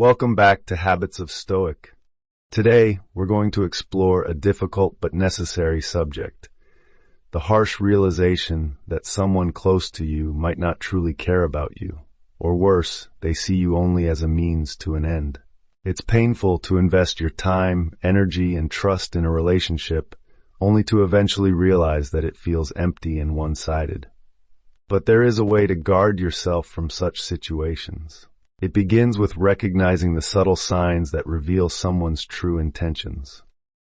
Welcome back to Habits of Stoic. Today, we're going to explore a difficult but necessary subject, the harsh realization that someone close to you might not truly care about you, or worse, they see you only as a means to an end. It's painful to invest your time, energy, and trust in a relationship only to eventually realize that it feels empty and one-sided. But there is a way to guard yourself from such situations. It begins with recognizing the subtle signs that reveal someone's true intentions.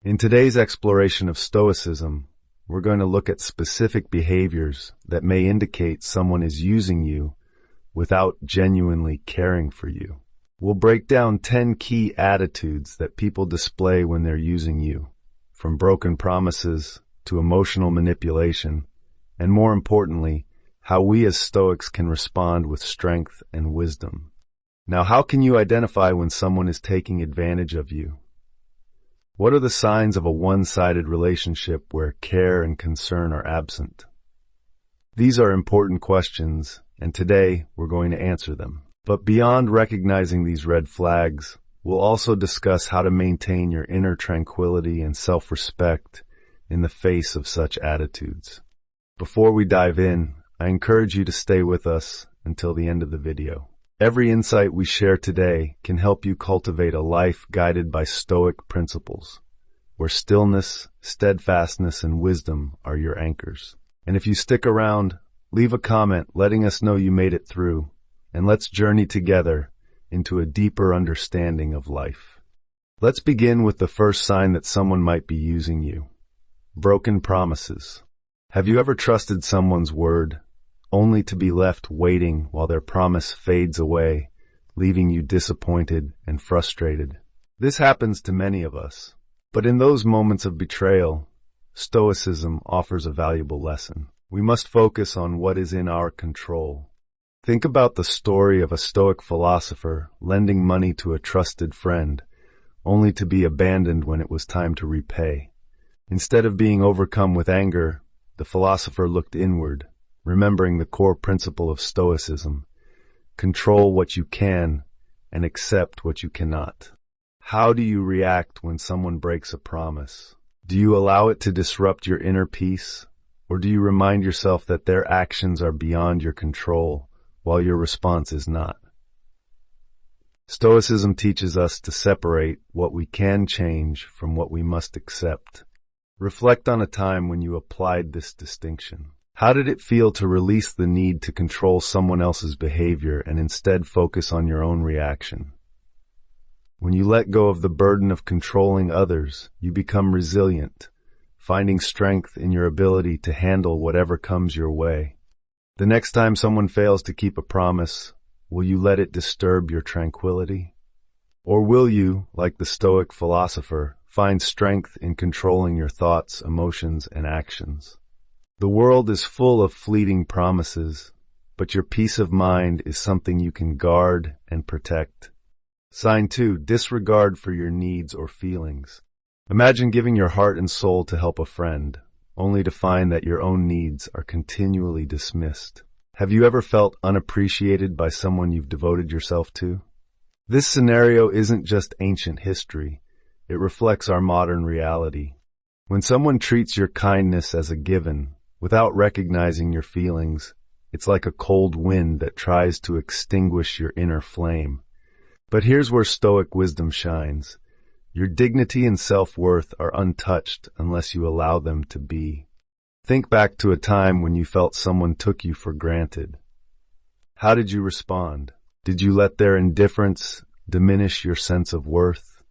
In today's exploration of Stoicism, we're going to look at specific behaviors that may indicate someone is using you without genuinely caring for you. We'll break down 10 key attitudes that people display when they're using you, from broken promises to emotional manipulation, and more importantly, how we as Stoics can respond with strength and wisdom. Now, how can you identify when someone is taking advantage of you? What are the signs of a one-sided relationship where care and concern are absent? These are important questions, and today we're going to answer them. But beyond recognizing these red flags, we'll also discuss how to maintain your inner tranquility and self-respect in the face of such attitudes. Before we dive in, I encourage you to stay with us until the end of the video. Every insight we share today can help you cultivate a life guided by Stoic principles, where stillness, steadfastness, and wisdom are your anchors. And if you stick around, leave a comment letting us know you made it through, and let's journey together into a deeper understanding of life. Let's begin with the first sign that someone might be using you: broken promises. Have you ever trusted someone's word, only to be left waiting while their promise fades away, leaving you disappointed and frustrated? This happens to many of us. But in those moments of betrayal, Stoicism offers a valuable lesson. We must focus on what is in our control. Think about the story of a Stoic philosopher lending money to a trusted friend, only to be abandoned when it was time to repay. Instead of being overcome with anger, the philosopher looked inward, remembering the core principle of Stoicism: control what you can and accept what you cannot. How do you react when someone breaks a promise? Do you allow it to disrupt your inner peace, or do you remind yourself that their actions are beyond your control, while your response is not? Stoicism teaches us to separate what we can change from what we must accept. Reflect on a time when you applied this distinction. How did it feel to release the need to control someone else's behavior and instead focus on your own reaction? When you let go of the burden of controlling others, you become resilient, finding strength in your ability to handle whatever comes your way. The next time someone fails to keep a promise, will you let it disturb your tranquility? Or will you, like the Stoic philosopher, find strength in controlling your thoughts, emotions, and actions? The world is full of fleeting promises, but your peace of mind is something you can guard and protect. Sign 2, disregard for your needs or feelings. Imagine giving your heart and soul to help a friend, only to find that your own needs are continually dismissed. Have you ever felt unappreciated by someone you've devoted yourself to? This scenario isn't just ancient history. It reflects our modern reality. When someone treats your kindness as a given, without recognizing your feelings, it's like a cold wind that tries to extinguish your inner flame. But here's where Stoic wisdom shines. Your dignity and self-worth are untouched unless you allow them to be. Think back to a time when you felt someone took you for granted. How did you respond? Did you let their indifference diminish your sense of worth?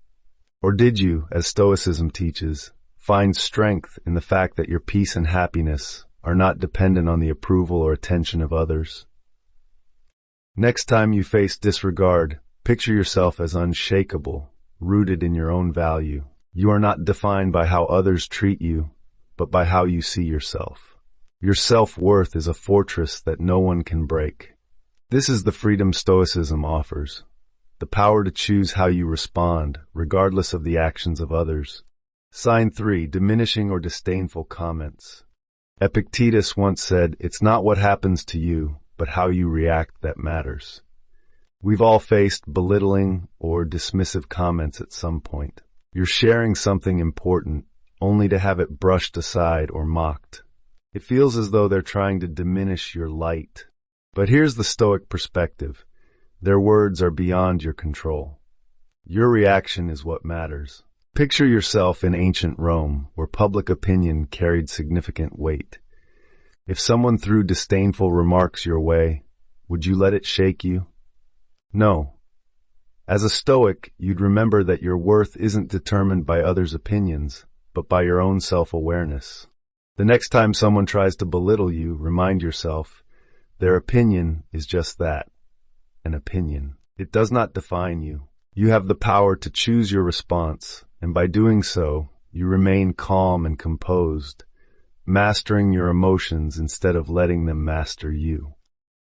Or did you, as Stoicism teaches, find strength in the fact that your peace and happiness are not dependent on the approval or attention of others? Next time you face disregard, picture yourself as unshakable, rooted in your own value. You are not defined by how others treat you, but by how you see yourself. Your self-worth is a fortress that no one can break. This is the freedom Stoicism offers, the power to choose how you respond, regardless of the actions of others. Sign 3, diminishing or disdainful comments. Epictetus once said, "It's not what happens to you, but how you react that matters." We've all faced belittling or dismissive comments at some point. You're sharing something important only to have it brushed aside or mocked. It feels as though they're trying to diminish your light. But here's the Stoic perspective. Their words are beyond your control. Your reaction is what matters. Picture yourself in ancient Rome, where public opinion carried significant weight. If someone threw disdainful remarks your way, would you let it shake you? No. As a Stoic, you'd remember that your worth isn't determined by others' opinions, but by your own self-awareness. The next time someone tries to belittle you, remind yourself, their opinion is just that, an opinion. It does not define you. You have the power to choose your response, and by doing so, you remain calm and composed, mastering your emotions instead of letting them master you.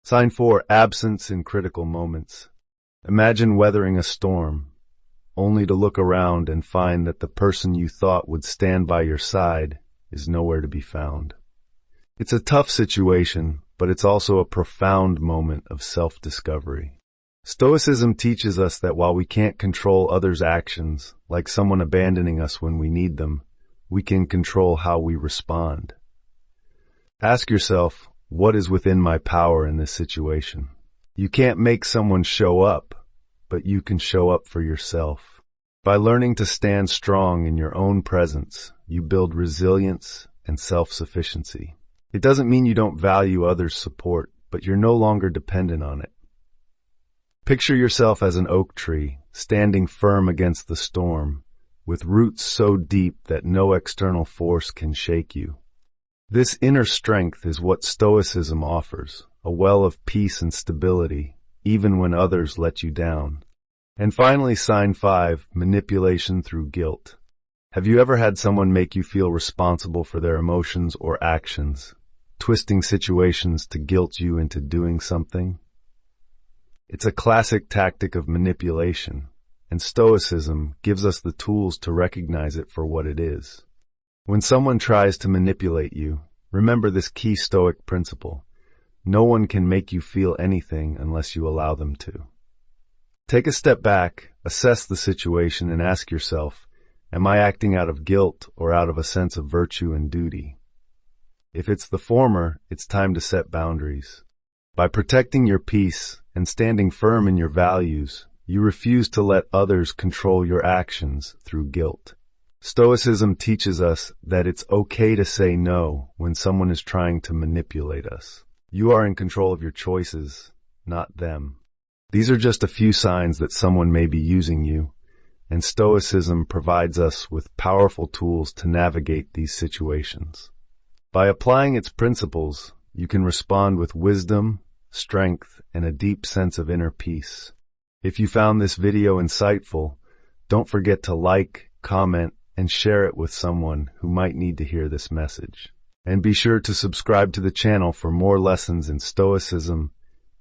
Sign 4, absence in critical moments. Imagine weathering a storm, only to look around and find that the person you thought would stand by your side is nowhere to be found. It's a tough situation, but it's also a profound moment of self-discovery. Stoicism teaches us that while we can't control others' actions, like someone abandoning us when we need them, we can control how we respond. Ask yourself, what is within my power in this situation? You can't make someone show up, but you can show up for yourself. By learning to stand strong in your own presence, you build resilience and self-sufficiency. It doesn't mean you don't value others' support, but you're no longer dependent on it. Picture yourself as an oak tree, standing firm against the storm, with roots so deep that no external force can shake you. This inner strength is what Stoicism offers, a well of peace and stability, even when others let you down. And finally, sign 5, manipulation through guilt. Have you ever had someone make you feel responsible for their emotions or actions, twisting situations to guilt you into doing something? It's a classic tactic of manipulation, and Stoicism gives us the tools to recognize it for what it is. When someone tries to manipulate you, remember this key Stoic principle. No one can make you feel anything unless you allow them to. Take a step back, assess the situation, and ask yourself, am I acting out of guilt or out of a sense of virtue and duty? If it's the former, it's time to set boundaries. By protecting your peace and standing firm in your values, you refuse to let others control your actions through guilt. Stoicism teaches us that it's okay to say no when someone is trying to manipulate us. You are in control of your choices, not them. These are just a few signs that someone may be using you, and Stoicism provides us with powerful tools to navigate these situations. By applying its principles, you can respond with wisdom, strength, and a deep sense of inner peace. If you found this video insightful, don't forget to like, comment, and share it with someone who might need to hear this message. And be sure to subscribe to the channel for more lessons in Stoicism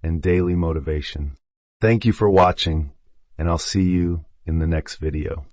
and daily motivation. Thank you for watching, and I'll see you in the next video.